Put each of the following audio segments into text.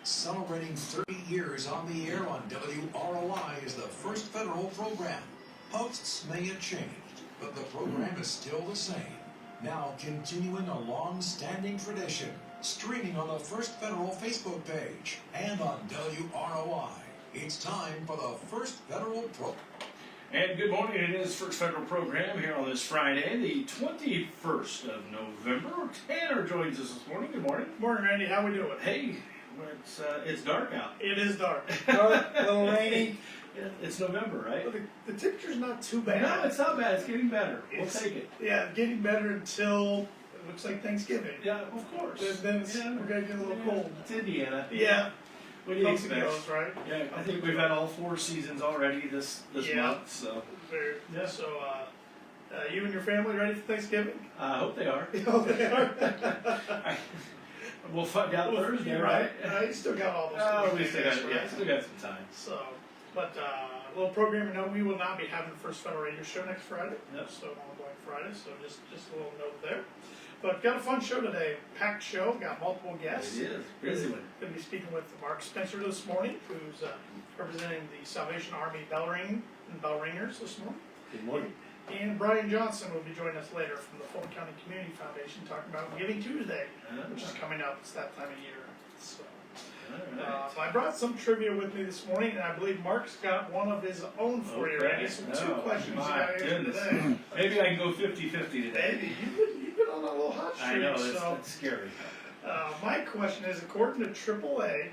Celebrating 30 years on the air on WROI is the first federal program. Hosts may have changed, but the program is still the same. Now continuing a long-standing tradition, streaming on the First Federal Facebook page and on WROI. It's time for the First Federal Program. And good morning, it is First Federal Program here on this Friday, the 21st of November. Tanner joins us this morning. Good morning. Morning, Randy. How we doing? Hey, it's dark out. It is dark. Dark, a little rainy. Yeah, it's November, right? But the temperature's not too bad. No, it's not bad. It's getting better. We'll take it. Yeah, getting better until it looks like Thanksgiving. Yeah, of course. Then we're going to get a little cold. It's Indiana. Yeah. What do you expect? Goes, right? Yeah, I think we've had all 4 seasons already this month. So, yeah. So, you and your family ready for Thanksgiving? I hope they are. Oh, they are. We'll find out Thursday, right? You still got all those. Oh, we still got some time. So, but a little program. No, we will not be having the First Federal Radio Show next Friday. Yep. So on Black Friday. So just a little note there. But got a fun show today. Packed show. Got multiple guests. It is. Busy one. Going to be speaking with Mark Spencer this morning, who's representing the Salvation Army bell ringers this morning. Good morning. And Brian Johnson will be joining us later from the Fulton County Community Foundation, talking about Giving Tuesday, which is coming up. It's that time of year. So, so I brought some trivia with me this morning, and I believe Mark's got one of his own for you, Randy. Some 2 questions you got answered today. Maybe I can go 50-50 today. Maybe. You've been on a little hot streak. I know, that's scary. My question is, according to AAA,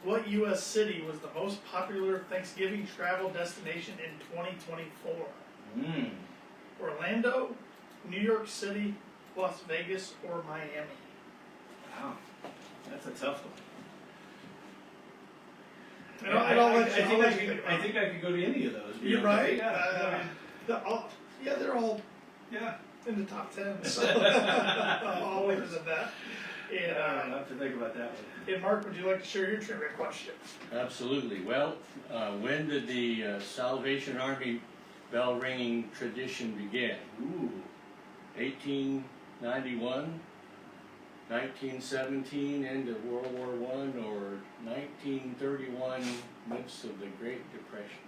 what U.S. city was the most popular Thanksgiving travel destination in 2024? Orlando, New York City, Las Vegas, or Miami? Wow, that's a tough one. I think I could go to any of those. You're right. Yeah. They're all in the top 10. So all winners of that. And, I'll have to think about that one. And Mark, would you like to share your trivia question? Absolutely. Well, when did the Salvation Army bell ringing tradition begin? 1891, 1917, end of World War I, or 1931, midst of the Great Depression?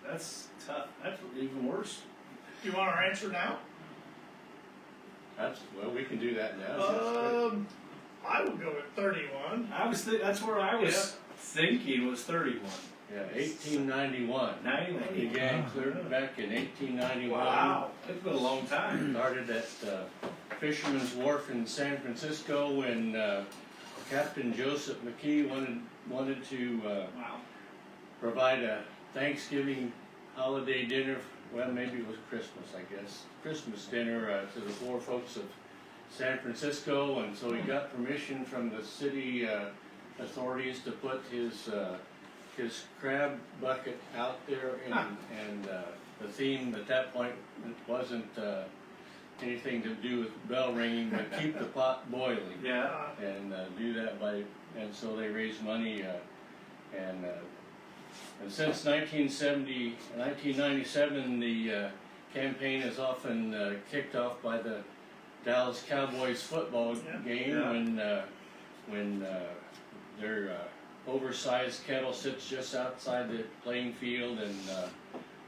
That's tough. That's even worse. Do you want our answer now? Well, we can do that now. I would go with 31. That's where I was thinking was 31. Yeah, 1891. 91. Began clear back in 1891. Wow, it's been a long time. Started at Fisherman's Wharf in San Francisco when Captain Joseph McKee wanted to provide a Thanksgiving holiday dinner. Well, maybe it was Christmas, I guess. Christmas dinner to the poor folks of San Francisco, and so he got permission from the city authorities to put his crab bucket out there, and the theme at that point wasn't anything to do with bell ringing, but keep the pot boiling. Yeah. And do that and so they raised money, and since 1997, the campaign is often kicked off by the Dallas Cowboys football game when their oversized kettle sits just outside the playing field, and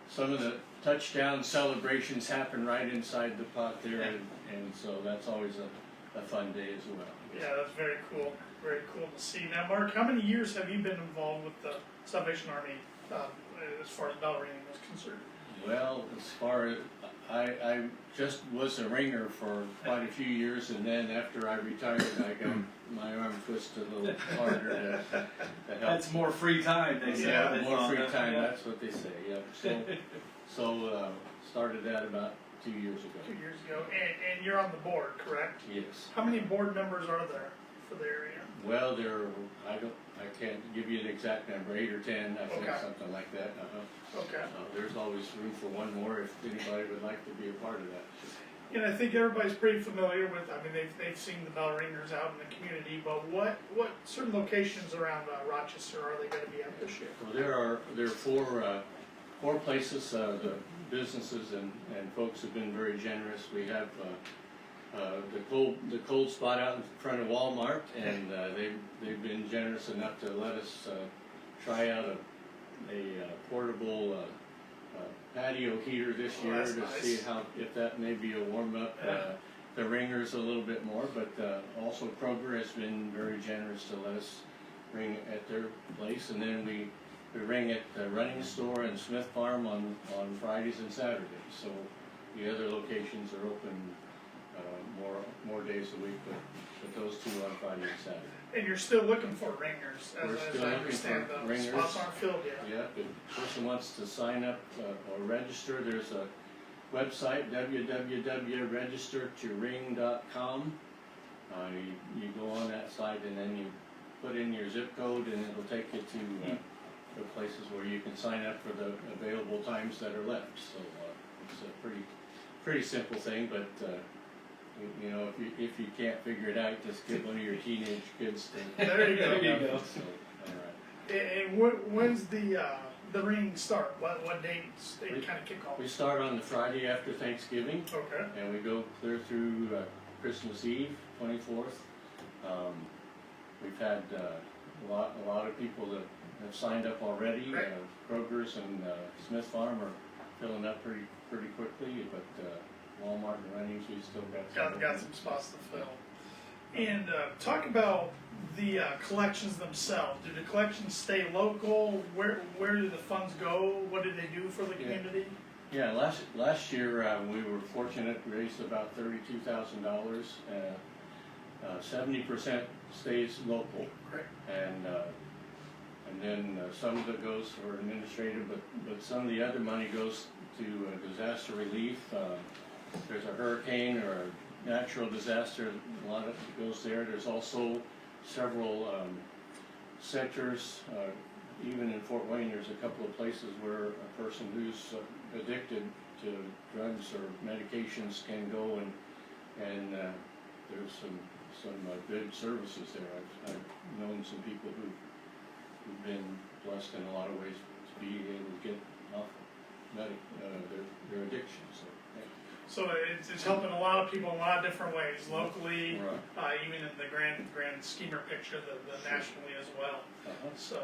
some of the touchdown celebrations happen right inside the pot there, and so that's always a fun day as well. Yeah, that's very cool. Very cool to see. Now, Mark, how many years have you been involved with the Salvation Army as far as bell ringing is concerned? Well, as far as I just was a ringer for quite a few years, and then after I retired, I got my arm twisted a little harder to help. That's more free time, they say. Yeah, more free time, that's what they say, yep. So started that about 2 years ago. 2 years ago, and you're on the board, correct? Yes. How many board members are there for the area? Well, I can't give you an exact number, 8 or 10, I think, something like that. Okay. There's always room for one more if anybody would like to be a part of that. And I think everybody's pretty familiar with, they've seen the bell ringers out in the community, but what certain locations around Rochester are they going to be at this year? Well, there are 4 places. The businesses and folks have been very generous. We have the cold spot out in front of Walmart, and they've been generous enough to let us try out a portable patio heater this year to nice. see if that may be a warm up. The ringers a little bit more, but also Kroger has been very generous to let us ring at their place, and then we ring at the running store and Smith Farm on Fridays and Saturdays. So the other locations are open more days a week, but those two on Friday and Saturday. And you're still looking for ringers, We're as still I looking understand, for the ringers. spots aren't filled yet. Yeah, if a person wants to sign up or register, there's a website, www.registertoring.com. You go on that site and then you put in your zip code and it'll take you to the places where you can sign up for the available times that are left. So it's a pretty simple thing, but you know, if you can't figure it out, just get one of your teenage kids to. There you go. There you go. So, all right. And when's the ring start? What dates they kind of kick off? We start on the Friday after Thanksgiving, Okay. and we go clear through Christmas Eve, 24th. We've had a lot of people that have signed up already. Right. Kroger's and Smith Farm are filling up pretty quickly, but Walmart and Runnings, we still Got some spots to fill. And talk about the collections themselves. Do the collections stay local? Where do the funds go? What do they do for the community? Yeah, last year we were fortunate to raise about $32,000. 70% stays local, Great. and then some of it goes for administrative, but some of the other money goes to disaster relief. There's a hurricane or a natural disaster, a lot of it goes there. There's also several sectors, even in Fort Wayne, there's a couple of places where a person who's addicted to drugs or medications can go and there's some good services there. I've known some people who've been blessed in a lot of ways to be able to get off their addiction. So it's helping a lot of people in a lot of different ways, locally, Right. even in the grand schemer picture, the nationally as well. So,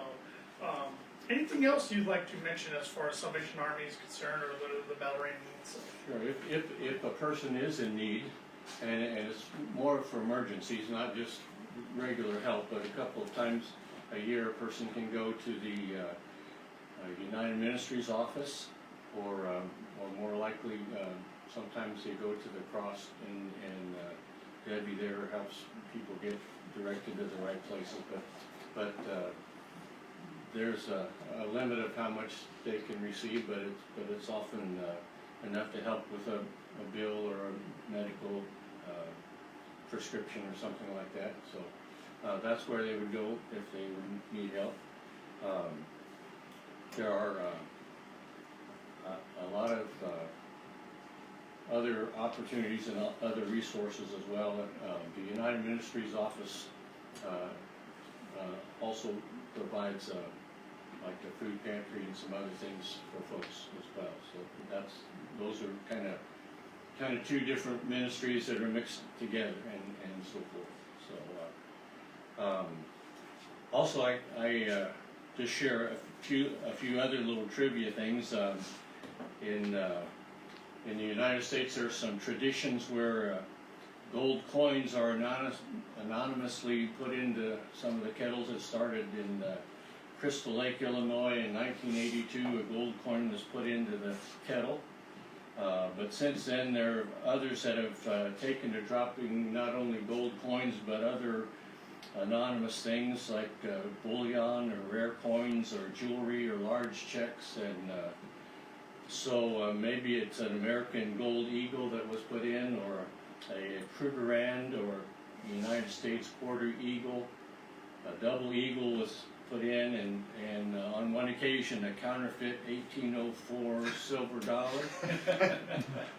anything else you'd like to mention as far as Salvation Army is concerned, or the bell ring? Sure. If a person is in need, and it's more for emergencies, not just regular help, but a couple of times a year, a person can go to the United Ministries office, or more likely, sometimes they go to the Cross, and Debbie there helps people get directed to the right places. But there's a limit of how much they can receive, but it's often enough to help with a bill or a medical prescription or something like that. So that's where they would go if they would need help. There are a lot of other opportunities and other resources as well. The United Ministries office also provides like a food pantry and some other things for folks as well. So those are kind of two different ministries that are mixed together and so forth. So also I just share a few other little trivia things. In the United States, there are some traditions where gold coins are anonymously put into some of the kettles. It started in Crystal Lake, Illinois in 1982. A gold coin was put into the kettle. But since then, there are others that have taken to dropping not only gold coins, but other anonymous things like bullion or rare coins or jewelry or large checks. And so maybe it's an American gold eagle that was put in, or a Krugerrand or United States quarter eagle. A double eagle was put in, and on one occasion a counterfeit 1804 silver dollar,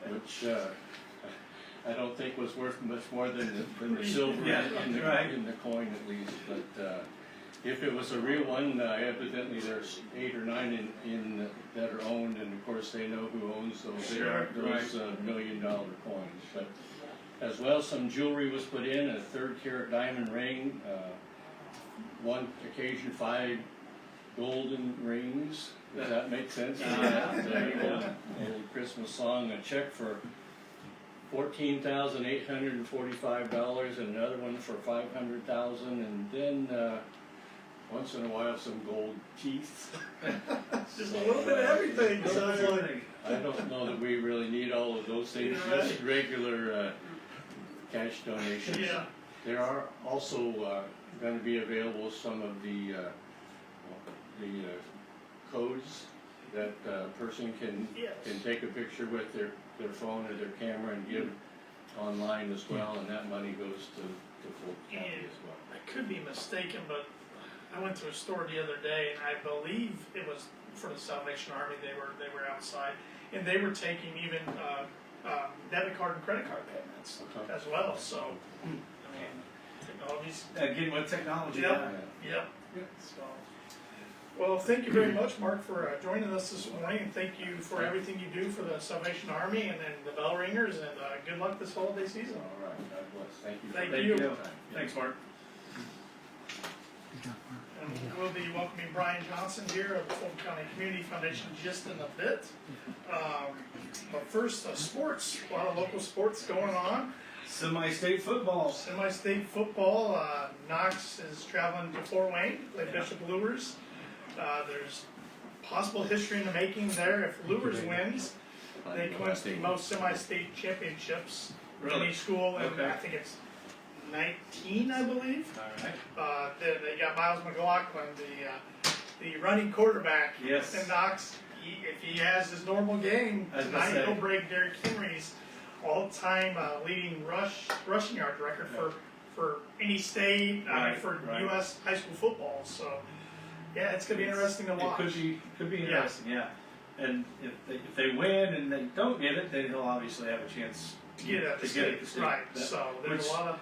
which I don't think was worth much more than the silver in the coin at least. But if it was a real one, evidently there's 8 or 9 in that are owned, and of course they know who owns those. They are those $1 million coins. But As well, some jewelry was put in, a 3-carat diamond ring, one occasion 5 golden rings. Does that make sense? There you go. A little Christmas song, a check for $14,845, and another one for $500,000, and then once in a while some gold teeth. Just a little bit of everything, sounds like. I don't know that we really need all of those things, just regular cash donations. Yeah. There are also going to be available some of the codes that a person can take a picture with their phone or their camera and give online as well, and that money goes to Fulton County as well. I could be mistaken, but I went to a store the other day, and I believe it was for the Salvation Army. They were outside, and they were taking even debit card and credit card payments as well. So, I mean, technology's Getting with technology. Yep. So, well, thank you very much, Mark, for joining us this morning, and thank you for everything you do for the Salvation Army and then the bell ringers, and good luck this holiday season. All right, God bless. Thank you. Thank Thank you. you. Thanks, Mark. And we'll be welcoming Brian Johnson here of the Fulton County Community Foundation just in a bit. But first, sports. A lot of local sports going on. Semi-state football. Semi-state football. Knox is traveling to Fort Wayne to play Bishop Lures. There's possible history in the making there. If Lures wins, they clinch the most semi-state championships in any school, and I think it's 19, I believe. All right. Then they got Miles McLaughlin, the running quarterback. Yes. In Knox. If he has his normal game tonight, he'll break Derrick Henry's all-time leading rushing yard record for any state, for U.S. high school football. So, yeah, it's gonna be interesting to watch. It could be interesting, yeah. And if they win and they don't get it, then he'll obviously have a chance to get it at the state. Right. So there's a lot of.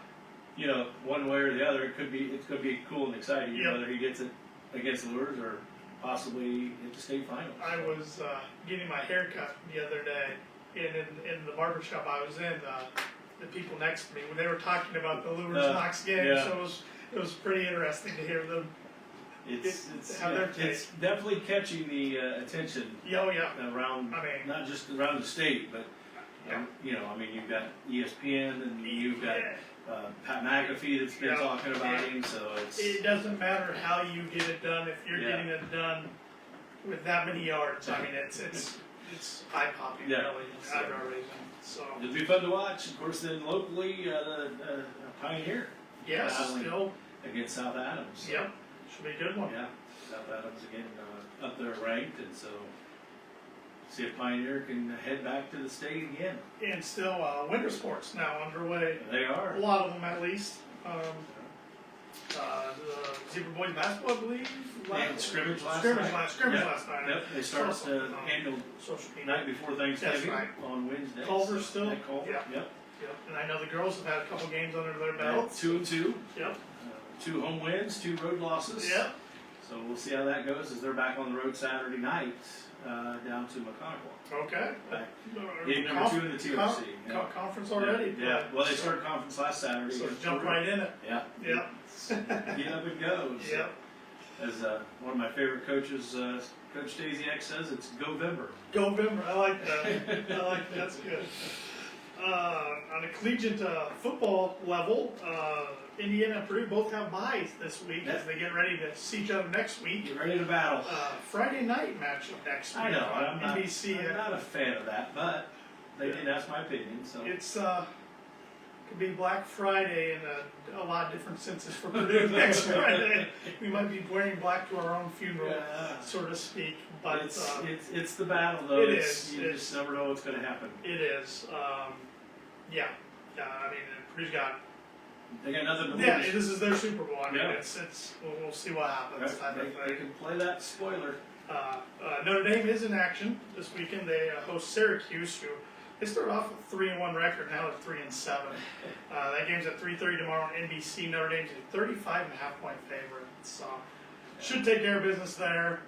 You know, one way or the other, it's going to be cool and exciting whether he gets it against the Lures or possibly at the state finals. I was getting my hair cut the other day, and in the barbershop I was in, the people next to me, when they were talking about the Lures Knox game, so it was pretty interesting to hear them. It's definitely catching the attention around, not just around the state, but you've got ESPN and you've got Pat McAfee that's been talking about him, so it doesn't matter how you get it done if you're getting it done with that many yards. I mean, it's eye popping, really. Eyebrow raising. So it'll be fun to watch. Of course, then locally, Pioneer. Yes, still against South Adams. Yep, should be a good one. Yeah, South Adams again up there ranked, and so. See if Pioneer can head back to the state again. And still, winter sports now underway. They are. A lot of them, at least. The Zebra Boys basketball, I believe. Scrimmage last night. Yep, they start handle night before Thanksgiving on Wednesday. Culver still. Culver. Yep. And I know the girls have had a couple games under their belts. 2-2. Yep. 2 home wins, 2 road losses. Yep. So we'll see how that goes as they're back on the road Saturday night. Down to McConaughey. Okay. Game number 2 in the TRC. Conference already. Yeah. Well, they started conference last Saturday. So jump right in it. Yeah. Yep. Get up and go. So, yep. As one of my favorite coaches, Coach Stasiak says, it's Go-Vember. Go-Vember. I like that. That's good. On a collegiate football level, Indiana and Purdue both have byes this week as they get ready to see each other next week. Get ready to battle. Friday night matchup next week. I know. I'm not a fan of that, but they did ask my opinion. So it's could be Black Friday in a lot of different senses for Purdue next Friday. We might be wearing black to our own funeral, so to speak. But it's the battle, though. You just never know what's going to happen. It is. I mean, Purdue's got. They got nothing to lose. Yeah, this is their Super Bowl. I mean, we'll see what happens. They can play that spoiler. Notre Dame is in action this weekend. They host Syracuse, who they started off with a 3-1 record. Now they're 3-7. That game's at 3:30 tomorrow on NBC. Notre Dame's a 35.5 point favorite. So should take care of business there.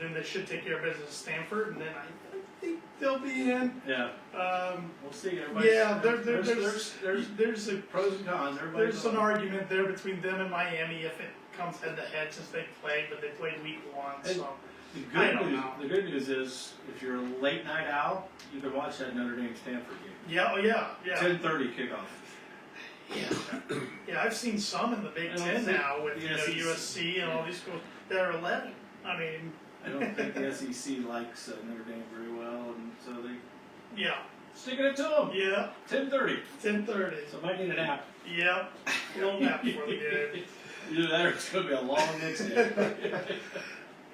Then they should take care of business at Stanford, and then I think they'll be in. Yeah. We'll see. Yeah, there's pros and cons. There's an argument there between them and Miami if it comes head to head since they played, but they played week 1. So the good news is if you're a late night owl, you can watch that Notre Dame Stanford game. Yeah, 10:30 kickoff. Yeah, I've seen some in the Big Ten now with USC and all these schools that are 11. I mean, I don't think the SEC likes Notre Dame very well, and so they sticking it to them. Yeah, 10:30. 10:30. So might need an app. Yep, a little nap before the game. Either that or it's going to be a long next day.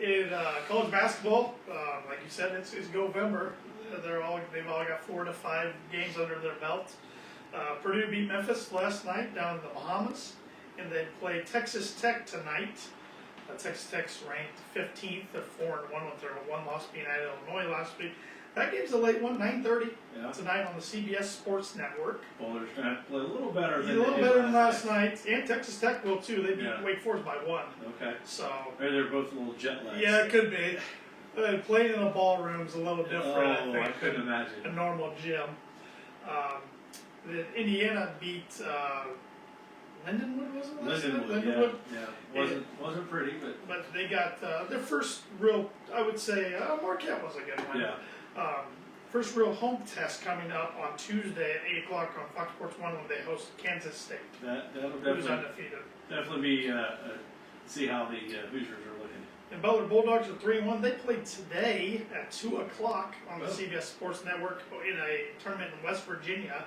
In college basketball, like you said, it's November. They've all got 4 to 5 games under their belt. Purdue beat Memphis last night down in the Bahamas, and they play Texas Tech tonight. Texas Tech's ranked 15th. They're 4-1 with their one loss being at Illinois last week. That game's a late one, 9:30 tonight on the CBS Sports Network. Boulder's going to have to play a little better than last night, and Texas Tech will too. They beat Wake Forest by 1. Okay. So maybe they're both a little jet lagged. Yeah, it could be. Playing in a ballroom's a little different. I couldn't imagine a normal gym. Indiana beat Lindenwood, wasn't it? Lindenwood. Wasn't pretty, but they got their first real. I would say Marquette was a good one. Yeah. First real home test coming up on Tuesday at 8 o'clock on Fox Sports 1 when they host Kansas State. That'll who's undefeated. Definitely be see how the Hoosiers are looking. And Butler Bulldogs are 3-1. They played today at 2 o'clock on the CBS Sports Network in a tournament in West Virginia.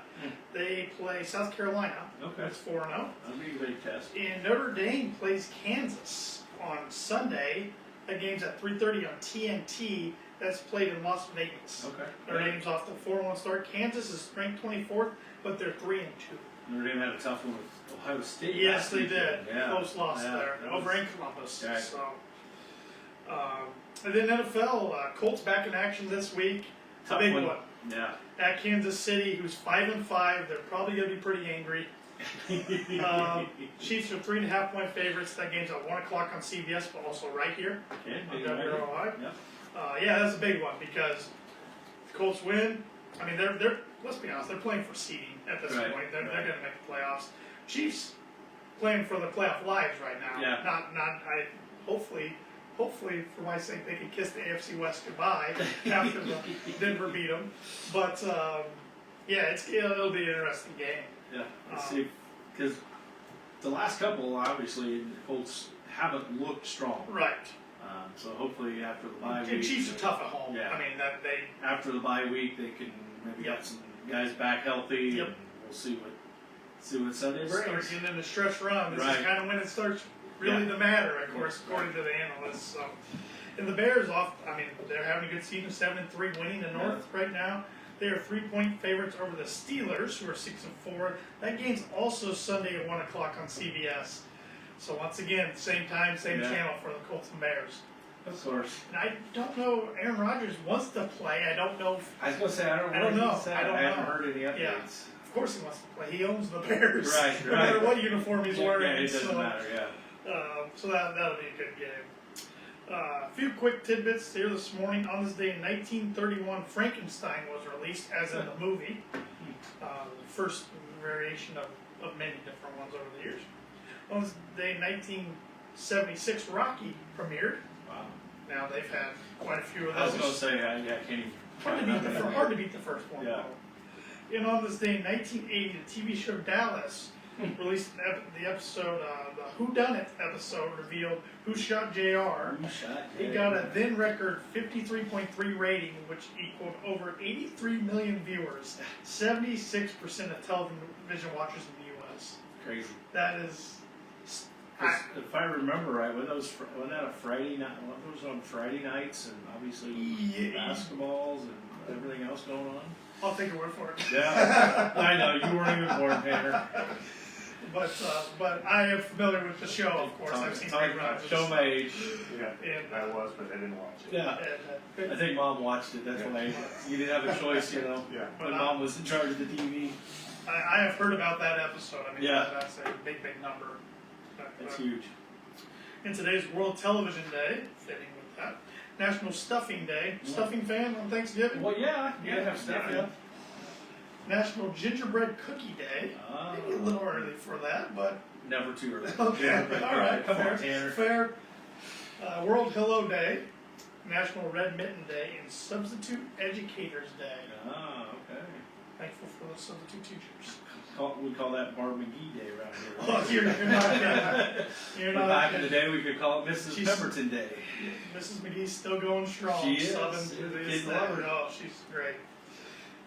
They play South Carolina. Okay. It's 4-0. That'll be a big test. And Notre Dame plays Kansas on Sunday. That game's at 3:30 on TNT. That's played in Las Vegas. Okay. Notre Dame's off the 4-1 start. Kansas is ranked 24th, but they're 3-2. Notre Dame had a tough one with Ohio State. Yes, they did. Yeah. Close loss there over in Columbus. Okay. So, and then NFL, Colts back in action this week. Tough big one. one. Yeah. At Kansas City, who's 5-5. They're probably going to be pretty angry. Chiefs are 3.5-point favorites. That game's at 1 o'clock on CBS, but also right here on WROI. That's a big one because the Colts win. I mean, they're let's be honest, they're playing for seeding at this point. They're going to make the playoffs. Chiefs playing for the playoff lives right now. Hopefully for my sake, they can kiss the AFC West goodbye after Denver beat them. But it'll be an interesting game. Yeah, let's see, because the last couple, obviously, the Colts haven't looked strong. Right. So hopefully after the bye week, the Chiefs are tough at home. Yeah. I mean after the bye week they can maybe get some guys back healthy. And we'll see what Sunday brings. Start getting in the stretch run. This is kind of when it starts really to matter, of course, according to the analysts. So, and the Bears they're having a good season, 7-3, winning the North right now. They are 3-point favorites over the Steelers, who are 6-4. That game's also Sunday at 1 o'clock on CBS. So once again, same time, same channel for the Colts and Bears. Of course. And I don't know. Aaron Rodgers wants to play. I don't know. I was going to say I don't know. I haven't heard any updates. Yeah. Of course he wants to play. He owns the Bears. Right. No matter what uniform he's wearing. Yeah, it doesn't matter. Yeah. So that'll be a good game. A few quick tidbits here this morning. On this day in 1931, Frankenstein was released as in the movie. The first variation of many different ones over the years. On this day in 1976, Rocky premiered. Wow. Now they've had quite a few of those. I was going to say, I can't even hard to beat the first one. Yeah. And on this day in 1980, the TV show Dallas released the episode, the Who Done It episode revealed who shot JR. It got a then record 53.3 rating, which equaled over 83 million viewers, 76% of television watchers in the U.S. Crazy. That is. If I remember right, wasn't that a Friday night? What was on Friday nights, and obviously basketballs and everything else going on. I'll take your word for it. Yeah, I know you weren't even born, Tanner. But I am familiar with the show, of course. I've seen reruns. Show my age. Yeah, I was, but I didn't watch it. Yeah, I think Mom watched it. That's why you didn't have a choice, you know. Yeah. When Mom was in charge of the TV. I have heard about that episode. I mean, that's a big number. That's huge. And today's World Television Day, fitting with that. National Stuffing Day. Stuffing fan on Thanksgiving? Well, yeah, you gotta have stuff, yeah. National Gingerbread Cookie Day. Maybe a little early for that, but Never too early. okay. All right, Come fair, on, Tanner. fair. World Hello Day, National Red Mitten Day, and Substitute Educators Day. Okay. Thankful for the substitute teachers. We call that Barb McGee Day around here. Oh, you're not kidding. You're But not back in kidding. the day, we could call it Mrs. She's- Pemberton Day. Mrs. McGee's still going strong. She is. Subbing to this, Kids that. love her. Oh, she's great.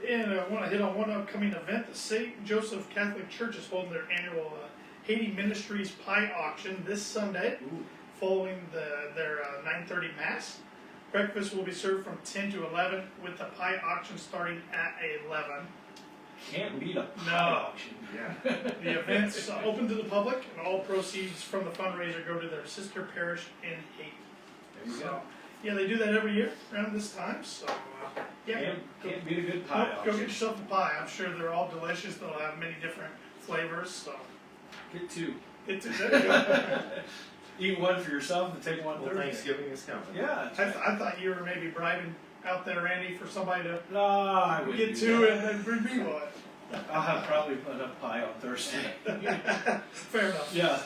And I want to hit on one upcoming event. The St. Joseph Catholic Church is holding their annual Haiti Ministries Pie Auction this Sunday, following their 9:30 Mass. Breakfast will be served from 10 to 11, with the pie auction starting at 11. Can't beat a No. pie auction. Yeah. The event's open to the public, and all proceeds from the fundraiser go to their sister parish in Haiti. There you So, go. yeah, they do that every year around this time. So, yeah, Can't beat a good pie go auction. get yourself a pie. I'm sure they're all delicious. They'll have many different flavors. So, Get two. it's there you go. Eat one for yourself and take one Well, Thursday. Thanksgiving is coming. Yeah. I thought you were maybe bribing out there, Randy, for somebody to No, I wouldn't get do two that. and then bring me one. I'll have probably put up pie on Thursday. Fair enough. Yeah.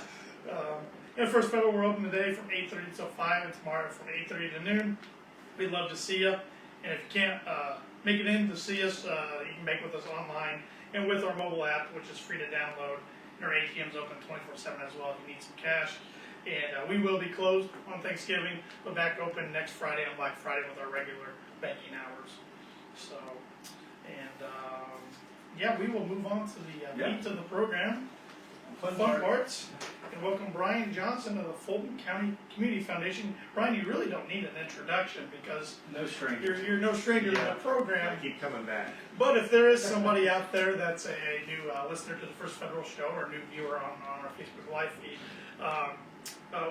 And First Federal, we're open today from 8:30 till 5, and tomorrow from 8:30 to noon. We'd love to see you. And if you can't make it in to see us, you can make with us online and with our mobile app, which is free to download. And our ATM's open 24/7 as well if you need some cash. And we will be closed on Thanksgiving, but back open next Friday on Black Friday with our regular banking hours. So, and yeah, we will move on to the meat of the program. Fun parts. And welcome Brian Johnson of the Fulton County Community Foundation. Brian, you really don't need an introduction because No stranger. you're no stranger to Yeah. the program. I keep coming back. But if there is somebody out there that's a new listener to the First Federal Show or a new viewer on our Facebook Live feed,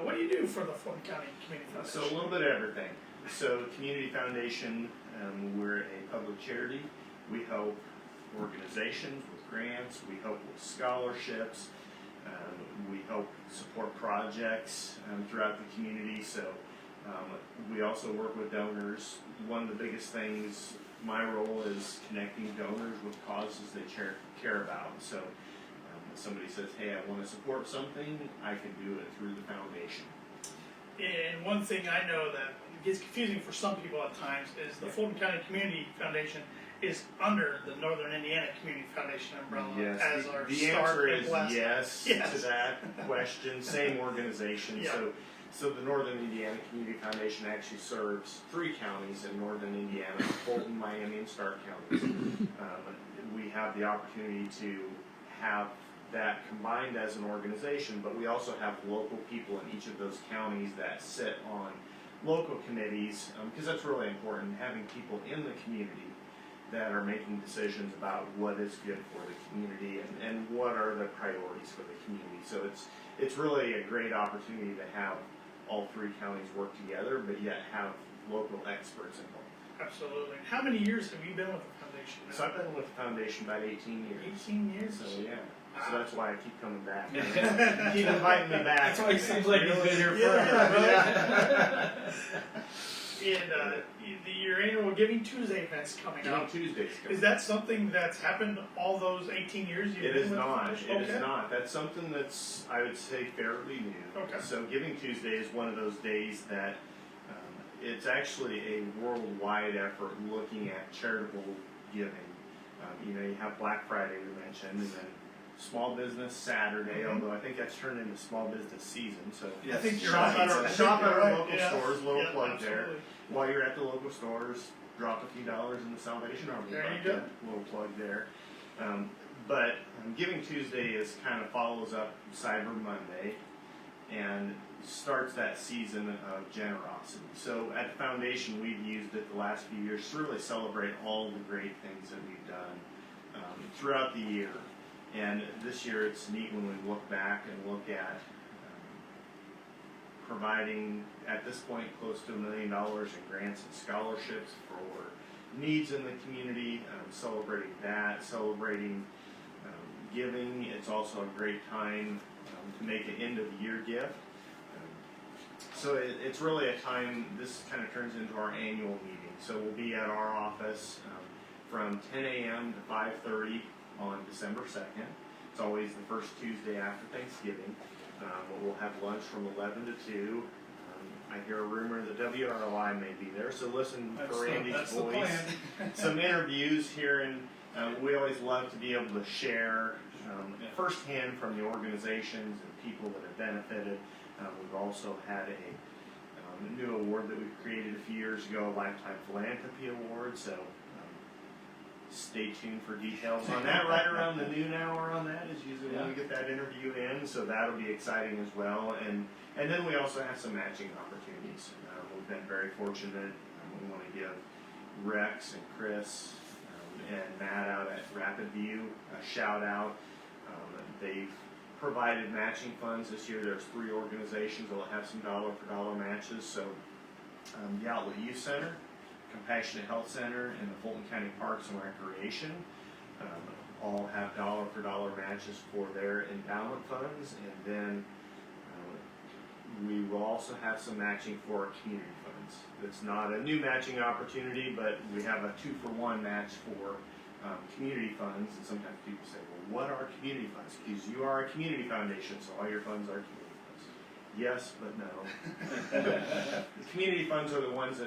what do you do for the Fulton County Community Foundation? So a little bit of everything. So Community Foundation, we're a public charity. We help organizations with grants. We help with scholarships. We help support projects throughout the community. So we also work with donors. One of the biggest things, my role is connecting donors with causes they care about. So if somebody says, hey, I want to support something, I can do it through the foundation. And one thing I know that gets confusing for some people at times is the Fulton County Community Foundation is under the Northern Indiana Community Foundation umbrella Yes, as our the start answer and is blast. yes, Yes. to that question. Same organization. Yeah. So the Northern Indiana Community Foundation actually serves 3 counties in Northern Indiana: Fulton, Miami, and Stark counties. We have the opportunity to have that combined as an organization, but we also have local people in each of those counties that sit on local committees, because that's really important, having people in the community that are making decisions about what is good for the community and what are the priorities for the community. So it's really a great opportunity to have all 3 counties work together, but yet have local experts involved. Absolutely. How many years have you been with the foundation now? So I've been with the foundation about 18 years. 18 years. So yeah, so that's why I keep coming back. Keep inviting me back. That's why it seems like he's been here Yeah, forever. right. And your annual Giving Tuesday event's coming Giving up. Tuesdays. Is that something that's happened all those 18 years you've It been is with the not. foundation? It Okay. is not. That's something that's, I would say, fairly new. Okay. So Giving Tuesday is one of those days that it's actually a worldwide effort looking at charitable giving. You have Black Friday we mentioned, and then Small Business Saturday, although I think that's turned into Small Business Season. So I think you're shop right. at our Right. local Yeah. stores. Little Yeah, plug there. absolutely. While you're at the local stores, drop a few dollars in the Salvation Army There you bucket. Little plug there. But Giving Tuesday kind of follows up Cyber Monday and starts that season of generosity. So at the foundation, we've used it the last few years to really celebrate all the great things that we've done throughout the year. And this year it's neat when we look back and look at providing, at this point, close to $1 million in grants and scholarships for needs in the community, celebrating that, celebrating giving. It's also a great time to make an end of the year gift. So it's really a time, this kind of turns into our annual meeting. So we'll be at our office from 10 a.m. to 5:30 on December 2nd. It's always the first Tuesday after Thanksgiving. We'll have lunch from 11 to 2. I hear a rumor that WROI may be there, so listen for Randy's voice. Some interviews here, and we always love to be able to share firsthand from the organizations and people that have benefited. We've also had a new award that we created a few years ago, a Lifetime Philanthropy Award, so stay tuned for details on that. Right around the noon hour on that is usually when we get that interview in, so that'll be exciting as well. And then we also have some matching opportunities. We've been very fortunate. We want to give Rex and Chris and Matt out at Rapid View a shout out. They've provided matching funds this year. There's 3 organizations that will have some dollar-for-dollar matches. So the Outlet Youth Center, Compassionate Health Center, and the Fulton County Parks and Recreation all have dollar-for-dollar matches for their endowment funds. And then we will also have some matching for our community funds. It's not a new matching opportunity, but we have a 2-for-1 match for community funds. And sometimes people say, well, what are community funds? Because you are a community foundation, so all your funds are community funds. Yes, but no. The community funds are the ones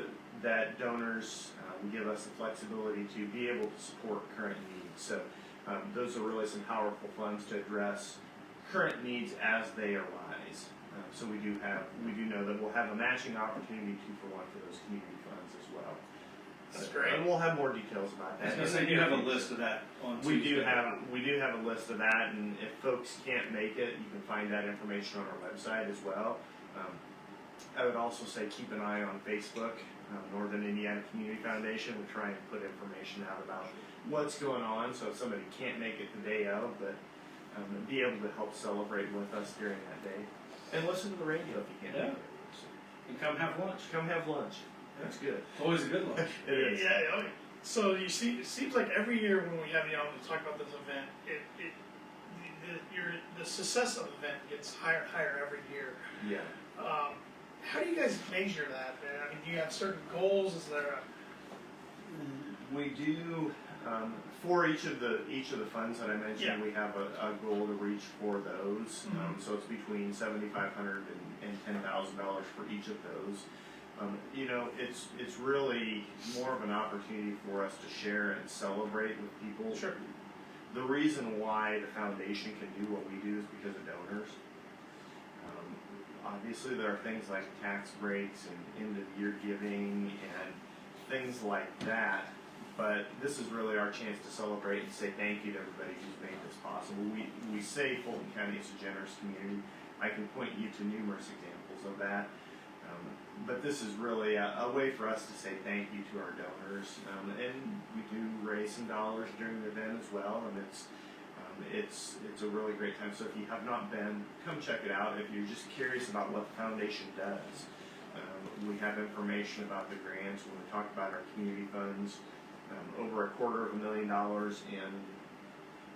that donors will give us the flexibility to be able to support current needs. So those are really some powerful funds to address current needs as they arise. So we do know that we'll have a matching opportunity 2-for-1 for those community funds as well. That's great. And we'll have more details about that. So you have a list of that on We Tuesday. do have a list of that, and if folks can't make it, you can find that information on our website as well. I would also say keep an eye on Facebook, Northern Indiana Community Foundation. We try and put information out about what's going on, so if somebody can't make it the day of, but be able to help celebrate with us during that day. And listen to the radio if you can't make it. And come have lunch. Come have lunch. That's good. Always a good lunch. It is. Yeah. So you see, it seems like every year when we have you on to talk about this event, the success of the event gets higher and higher every year. Yeah. How do you guys measure that? I mean, do you have certain goals? Is there We do for each of the funds that I mentioned. We have a goal to reach for those. So it's between $7,500 and $10,000 for each of those. It's really more of an opportunity for us to share and celebrate with people. Sure. The reason why the foundation can do what we do is because of donors. Obviously, there are things like tax breaks and end-of-year giving and things like that. But this is really our chance to celebrate and say thank you to everybody who's made this possible. We say Fulton County is a generous community. I can point you to numerous examples of that. But this is really a way for us to say thank you to our donors. And we do raise some dollars during the event as well. And it's a really great time. So if you have not been, come check it out. If you're just curious about what the foundation does, we have information about the grants. When we talk about our community funds, over $250,000 in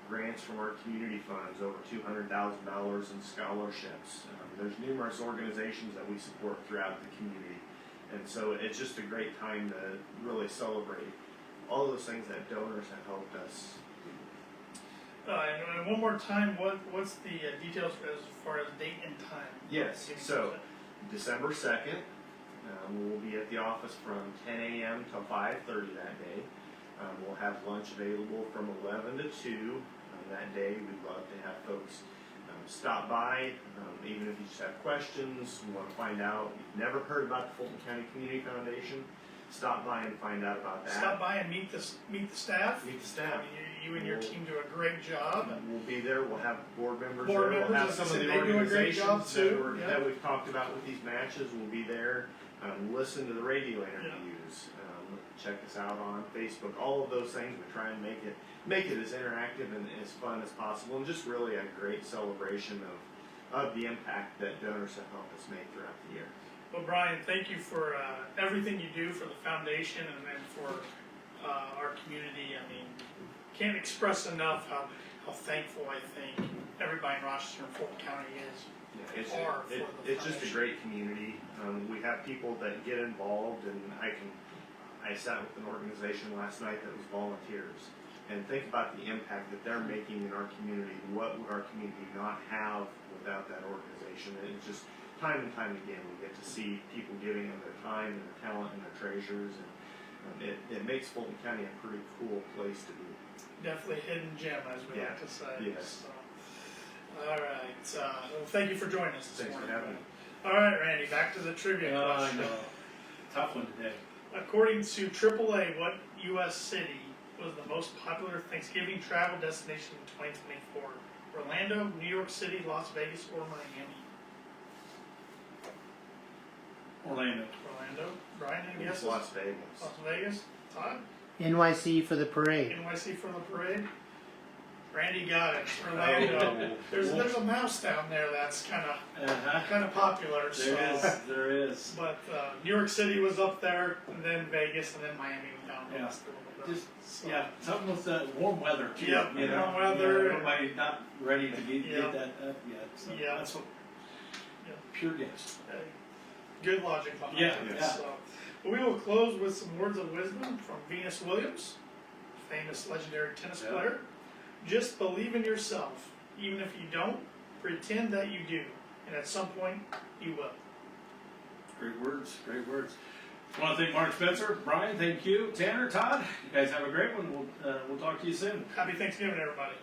grants from our community funds, over $200,000 in scholarships. There's numerous organizations that we support throughout the community. And so it's just a great time to really celebrate all those things that donors have helped us. and one more time, what's the details as far as date and time? Yes, so December 2nd, we'll be at the office from 10 a.m. till 5:30 that day. We'll have lunch available from 11 to 2 that day. We'd love to have folks stop by, even if you just have questions, you want to find out, you've never heard about the Fulton County Community Foundation, stop by and find out about that. Stop by and meet the staff. Meet the staff. I mean, you and your team do a great job. We'll be there. We'll have board members Board there. We'll have members, some of they the do a great organizations job too, that we've talked about with these matches. We'll be there. Listen to the radio interviews. Check us out on Facebook. All of those things. We try and make it as interactive and as fun as possible, and just really a great celebration of the impact that donors have helped us make throughout the year. Well, Brian, thank you for everything you do for the foundation and for our community. I mean, can't express enough how thankful I think everybody in Rochester and Fulton County is Yeah, it's, are for the it's just a foundation. great community. We have people that get involved, and I sat with an organization last night that was volunteers, and think about the impact that they're making in our community. What would our community not have without that organization? And it's just time and time again we get to see people giving of their time and their talent and their treasures, and it makes Fulton County a pretty cool place to be. Definitely hidden gem, as we like to say. Yes. So, all right. Well, thank you for joining us this Thanks for morning. having me. All right, Randy. Back to the trivia I question. know. Tough one today. According to AAA, what U.S. city was the most popular Thanksgiving travel destination in 2024? Orlando, New York City, Las Vegas, or Miami? Orlando. Orlando. Brian, any It's guesses? Las Vegas. Las Vegas. Todd? NYC for the parade. NYC for the parade. Randy got it. Orlando. There's a mouse down there that's kind of popular. There is. But New York City was up there, and then Vegas, and then Miami down the Yeah. list a little bit. Just, yeah, something with the warm weather too. Yep, you know, warm weather. Yeah, everybody not ready to get Yeah. that up yet. So Yeah. That's what, Yeah. pure guess. Good logic behind Yeah, it. yeah. So, we will close with some words of wisdom from Venus Williams, famous legendary tennis Yeah. player. Just believe in yourself. Even if you don't, pretend that you do. And at some point, you will. Great words, great words. I want to thank Mark Spencer, Brian, thank you, Tanner, Todd. You guys have a great one. We'll talk to you soon. Happy Thanksgiving, everybody.